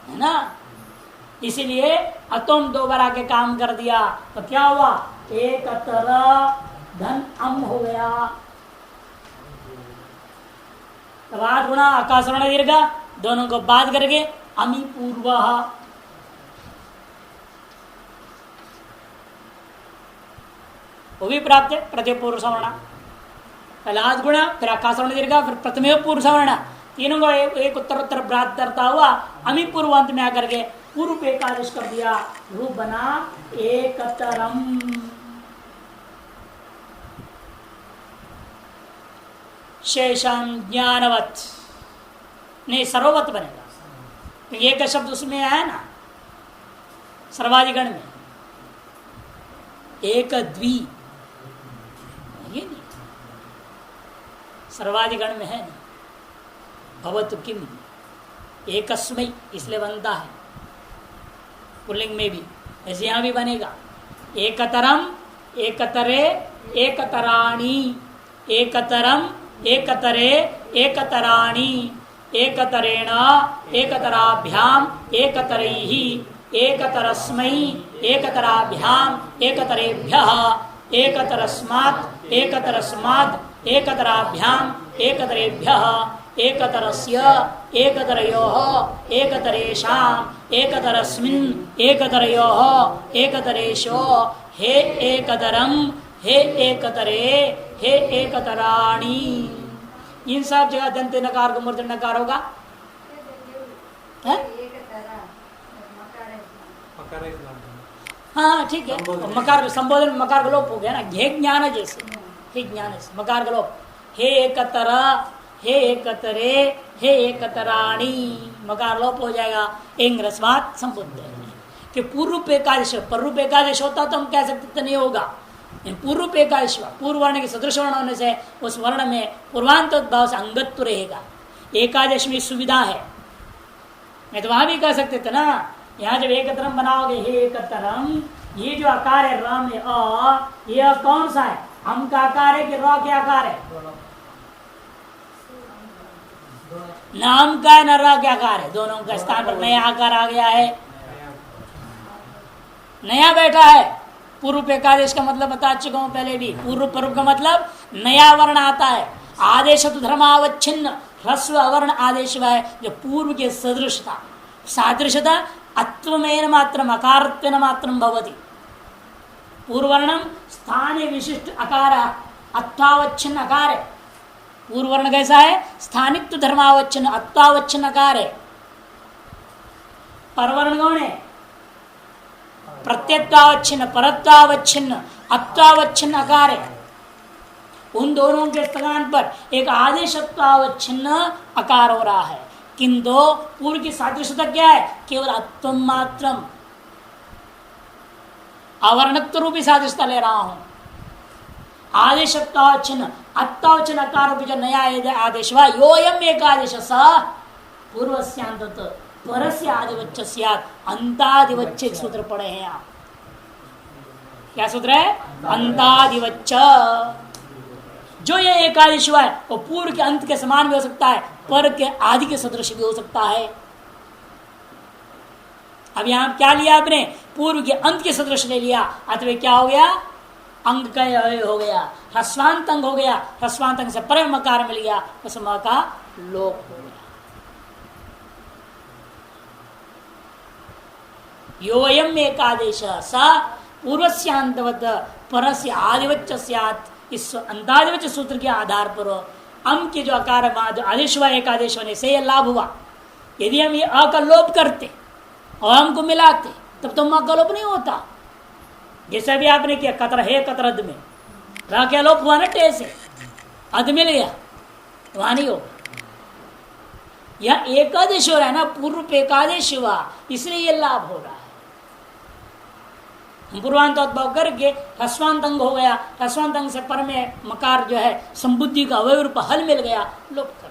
है ना। इसीलिए अतोम दोबारा के काम कर दिया तो क्या हुआ, एक धन अम हो गया। तब गुणा आकाशवर्ण दीर्घ दोनों को बात करके अमी पूर्व, वो भी प्राप्त है प्रत्येक पूर्व सवर्ण। पहले आद गुणा, फिर आकाशवर्ण दीर्घ, फिर प्रथमे पूर्व सवर्ण, तीनों को एक उत्तर उत्तर प्राप्त करता हुआ अमी पूर्वांत में आकर के पूर्व पे एकादश कर दिया, रूप बना एकतरम। शेषम ज्ञानवत नहीं, सर्ववत बनेगा, तो एक शब्द उसमें है ना सर्वाधिगण में, एक द्वि, ये नहीं सर्वाधिगण में है ना, भवतु किम एकस्मै, इसलिए बनता है पुल्लिंग में भी, ऐसे यहां भी बनेगा। एकतरम एकतरे एकतराणी, एकतरम एकतरे एकतराणी, एकतरेण एकतराभ्याम एकतरैहि एकतरस्मै एकतराभ्याम एकतरेभ्यः एकतरस्मात् एकतरस्माद् एकतराभ्याम एकतरेभ्यः एकतरस्य एकतरयोः एकतरेषाम् एकतरस्मिन् एकतरयोः एकतरेषु हे एकतरम हे एकतरे हे एकतराणी। इन सब जगह दंत नकार को मूर्धन्य नकार होगा। हाँ ठीक है, मकार संबोधन मकार का लोप हो गया ना, घे ज्ञान जैसे, हे ज्ञान मकार का लोप। हे एकतर हे एकतरे हे एकतराणी मकार लोप हो जाएगा। इंग्रस्वात संबुद्ध कि पूर्व एकादश पररूप एकादश होता तो हम कह सकते नहीं होगा। पूर्व एकादश पूर्व वर्ण के सदृश वर्ण होने से उस वर्ण में पूर्वांतोद्भाव से अंगत्व रहेगा। एकादश में सुविधा है, मैं तो वहां भी कह सकते थे ना। यहाँ जब एकतरम बनाओगे हे एकतरम, ये जो आकार है राम में ये कौन सा है? हम का आकार है कि र के आकार है? नाम का है न र के आकार है? दोनों का स्थान पर नया आकार आ गया है, नया बैठा है। पूर्व एकादेश का मतलब बता चुका हूं पहले भी। पूर्व पर्व का मतलब नया वर्ण आता है। आदेश तो धर्मावच्छिन्न ह्रस्व अवर्ण आदेश है जो पूर्व के सदृशता सादृशता अत्वमेन मात्रम अकारत्वेन मात्रम भवति। पूर्ववर्णम स्थानीय विशिष्ट अकार अत्वावच्छिन्न अकार है। पूर्ववर्ण कैसा है? स्थानित्व धर्मावच्छिन्न अत्वावच्छिन्न अकार है। परवर्ण कौन है? प्रत्यत्वावच्छिन्न परत्वावच्छिन्न अत्वावच्छिन्न अकार है। उन दोनों के स्थान पर एक आदेशत्वावच्छिन्न अकार हो रहा है, किंतु पूर्व की सादृश्यता क्या है? केवल अत्वम मात्रम, अवर्णत्व रूपी सादृश्यता ले रहा हूं। आदेशत्वावच्छिन्न अत्वावच्छिन्न अकार रूपी जो नया आदेश हुआ योयम एक आदेश स पूर्वस्यांत परस्य आदिवच्च स्यात् अंतादिवच्च सूत्र पढ़े हैं आप। क्या सूत्र है? अंतादिवच्च। जो ये एकादश हुआ है वो पूर्व के अंत के समान भी हो सकता है, पर के आदि के सदृश भी हो सकता है। अब यहां क्या लिया आपने? पूर्व के अंत के सदृश ले लिया, अथवा क्या हो गया? अंग का हो गया, ह्रस्वांत अंग हो गया। ह्रस्वांत अंग से परे मकार मिल गया, उस म का लोप हो गया। योयम एकादेश स पूर्वस्यांतवत परस्य आदिवच्च स्यात्। इस अंतादिवच्च सूत्र के आधार पर अम के जो आकार आदेश हुआ एकादेश होने से यह लाभ हुआ। यदि हम ये अ का लोप करते और हम को मिलाते तब तो म का लोप नहीं होता। जैसा भी आपने किया कतर है कतरद में रा क्या लोप हुआ ना, टे से अध मिल गया, वहां नहीं होगा। यह एकादेश हो रहा है ना, पूर्व एकादेश हुआ, इसलिए यह लाभ हो रहा है। पूर्वांत उद्भव करके ह्रस्वांत अंग हो गया, ह्रस्वांत अंग से पर में मकार जो है संबुद्धि का अवय रूप हल मिल गया, लोप कर